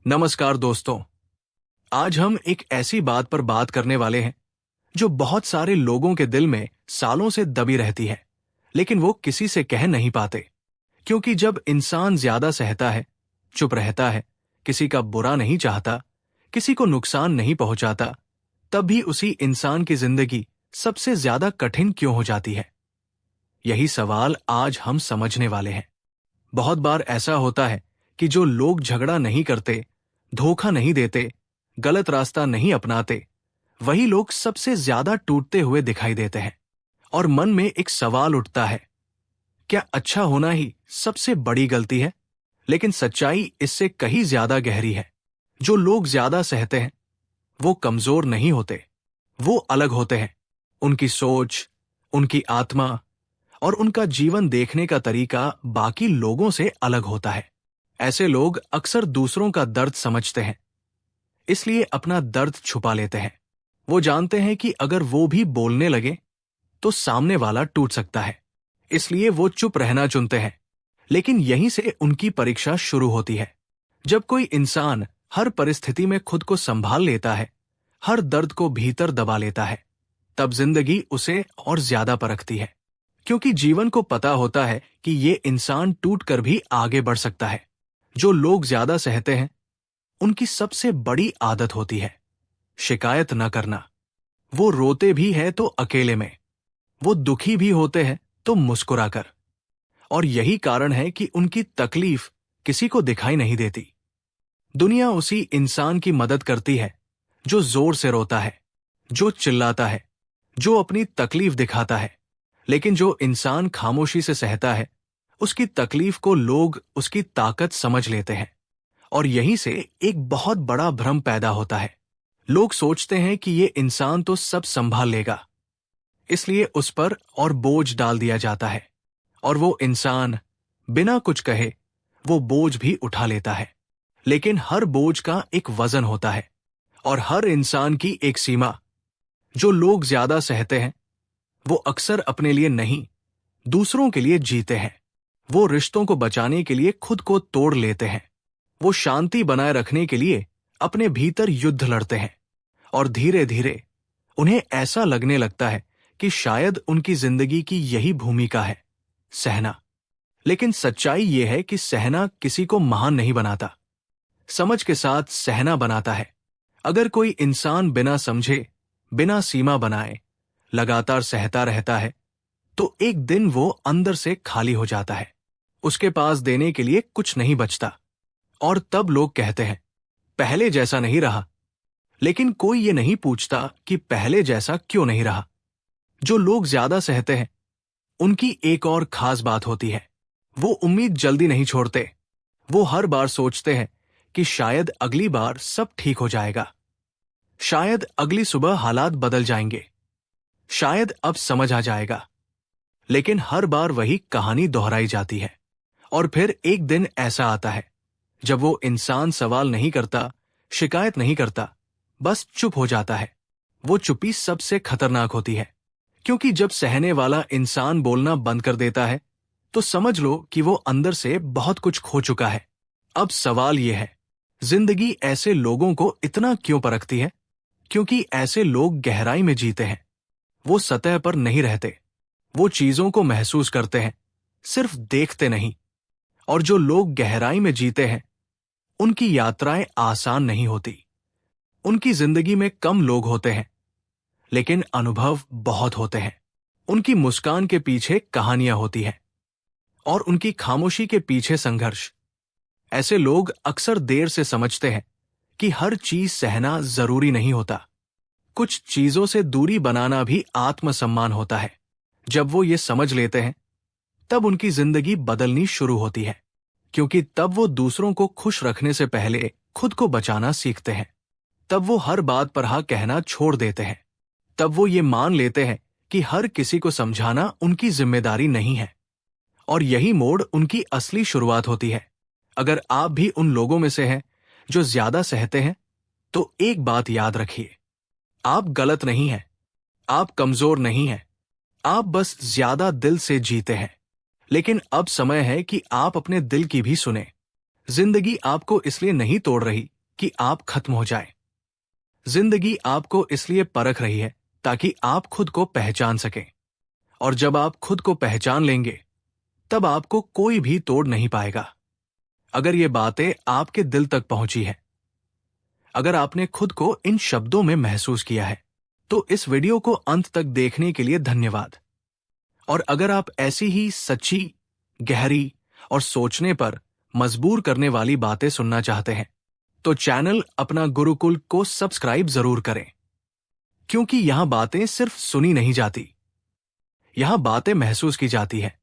नमस्कार दोस्तों। आज हम एक ऐसी बात पर बात करने वाले हैं जो बहुत सारे लोगों के दिल में सालों से दबी रहती है, लेकिन वो किसी से कह नहीं पाते। क्योंकि जब इंसान ज्यादा सहता है, चुप रहता है, किसी का बुरा नहीं चाहता, किसी को नुकसान नहीं पहुंचाता, तब भी उसी इंसान की जिंदगी सबसे ज्यादा कठिन क्यों हो जाती है? यही सवाल आज हम समझने वाले हैं। बहुत बार ऐसा होता है कि जो लोग झगड़ा नहीं करते, धोखा नहीं देते, गलत रास्ता नहीं अपनाते, वही लोग सबसे ज्यादा टूटते हुए दिखाई देते हैं। और मन में एक सवाल उठता है, क्या अच्छा होना ही सबसे बड़ी गलती है? लेकिन सच्चाई इससे कहीं ज्यादा गहरी है। जो लोग ज्यादा सहते हैं वो कमजोर नहीं होते, वो अलग होते हैं। उनकी सोच, उनकी आत्मा और उनका जीवन देखने का तरीका बाकी लोगों से अलग होता है। ऐसे लोग अक्सर दूसरों का दर्द समझते हैं, इसलिए अपना दर्द छुपा लेते हैं। वो जानते हैं कि अगर वो भी बोलने लगे तो सामने वाला टूट सकता है, इसलिए वो चुप रहना चुनते हैं। लेकिन यहीं से उनकी परीक्षा शुरू होती है। जब कोई इंसान हर परिस्थिति में खुद को संभाल लेता है, हर दर्द को भीतर दबा लेता है, तब जिंदगी उसे और ज्यादा परखती है। क्योंकि जीवन को पता होता है कि ये इंसान टूट कर भी आगे बढ़ सकता है। जो लोग ज्यादा सहते हैं उनकी सबसे बड़ी आदत होती है शिकायत न करना। वो रोते भी हैं तो अकेले में, वो दुखी भी होते हैं तो मुस्कुराकर। और यही कारण है कि उनकी तकलीफ किसी को दिखाई नहीं देती। दुनिया उसी इंसान की मदद करती है जो जोर से रोता है, जो चिल्लाता है, जो अपनी तकलीफ दिखाता है। लेकिन जो इंसान खामोशी से सहता है, उसकी तकलीफ को लोग उसकी ताकत समझ लेते हैं। और यहीं से एक बहुत बड़ा भ्रम पैदा होता है। लोग सोचते हैं कि ये इंसान तो सब संभाल लेगा, इसलिए उस पर और बोझ डाल दिया जाता है। और वो इंसान बिना कुछ कहे वो बोझ भी उठा लेता है। लेकिन हर बोझ का एक वजन होता है और हर इंसान की एक सीमा। जो लोग ज्यादा सहते हैं वो अक्सर अपने लिए नहीं, दूसरों के लिए जीते हैं। वो रिश्तों को बचाने के लिए खुद को तोड़ लेते हैं। वो शांति बनाए रखने के लिए अपने भीतर युद्ध लड़ते हैं। और धीरे धीरे उन्हें ऐसा लगने लगता है कि शायद उनकी जिंदगी की यही भूमिका है, सहना। लेकिन सच्चाई ये है कि सहना किसी को महान नहीं बनाता, समझ के साथ सहना बनाता है। अगर कोई इंसान बिना समझे, बिना सीमा बनाए लगातार सहता रहता है, तो एक दिन वो अंदर से खाली हो जाता है। उसके पास देने के लिए कुछ नहीं बचता। और तब लोग कहते हैं, पहले जैसा नहीं रहा। लेकिन कोई ये नहीं पूछता कि पहले जैसा क्यों नहीं रहा। जो लोग ज्यादा सहते हैं उनकी एक और खास बात होती है, वो उम्मीद जल्दी नहीं छोड़ते। वो हर बार सोचते हैं कि शायद अगली बार सब ठीक हो जाएगा, शायद अगली सुबह हालात बदल जाएंगे, शायद अब समझ आ जाएगा। लेकिन हर बार वही कहानी दोहराई जाती है। और फिर एक दिन ऐसा आता है जब वो इंसान सवाल नहीं करता, शिकायत नहीं करता, बस चुप हो जाता है। वो चुप्पी सबसे खतरनाक होती है, क्योंकि जब सहने वाला इंसान बोलना बंद कर देता है तो समझ लो कि वो अंदर से बहुत कुछ खो चुका है। अब सवाल ये है, जिंदगी ऐसे लोगों को इतना क्यों परखती है? क्योंकि ऐसे लोग गहराई में जीते हैं। वो सतह पर नहीं रहते, वो चीजों को महसूस करते हैं, सिर्फ देखते नहीं। और जो लोग गहराई में जीते हैं उनकी यात्राएं आसान नहीं होती। उनकी जिंदगी में कम लोग होते हैं, लेकिन अनुभव बहुत होते हैं। उनकी मुस्कान के पीछे कहानियां होती हैं और उनकी खामोशी के पीछे संघर्ष। ऐसे लोग अक्सर देर से समझते हैं कि हर चीज सहना जरूरी नहीं होता। कुछ चीजों से दूरी बनाना भी आत्मसम्मान होता है। जब वो ये समझ लेते हैं तब उनकी जिंदगी बदलनी शुरू होती है। क्योंकि तब वो दूसरों को खुश रखने से पहले खुद को बचाना सीखते हैं। तब वो हर बात पर हाँ कहना छोड़ देते हैं। तब वो ये मान लेते हैं कि हर किसी को समझाना उनकी जिम्मेदारी नहीं है। और यही मोड़ उनकी असली शुरुआत होती है। अगर आप भी उन लोगों में से हैं जो ज्यादा सहते हैं, तो एक बात याद रखिए, आप गलत नहीं हैं, आप कमजोर नहीं हैं, आप बस ज्यादा दिल से जीते हैं। लेकिन अब समय है कि आप अपने दिल की भी सुने। जिंदगी आपको इसलिए नहीं तोड़ रही कि आप खत्म हो जाए। जिंदगी आपको इसलिए परख रही है ताकि आप खुद को पहचान सकें। और जब आप खुद को पहचान लेंगे, तब आपको कोई भी तोड़ नहीं पाएगा। अगर ये बातें आपके दिल तक पहुंची हैं, अगर आपने खुद को इन शब्दों में महसूस किया है, तो इस वीडियो को अंत तक देखने के लिए धन्यवाद। और अगर आप ऐसी ही सच्ची, गहरी और सोचने पर मजबूर करने वाली बातें सुनना चाहते हैं, तो चैनल अपना गुरुकुल को सब्सक्राइब जरूर करें। क्योंकि यहां बातें सिर्फ सुनी नहीं जाती, यहां बातें महसूस की जाती हैं।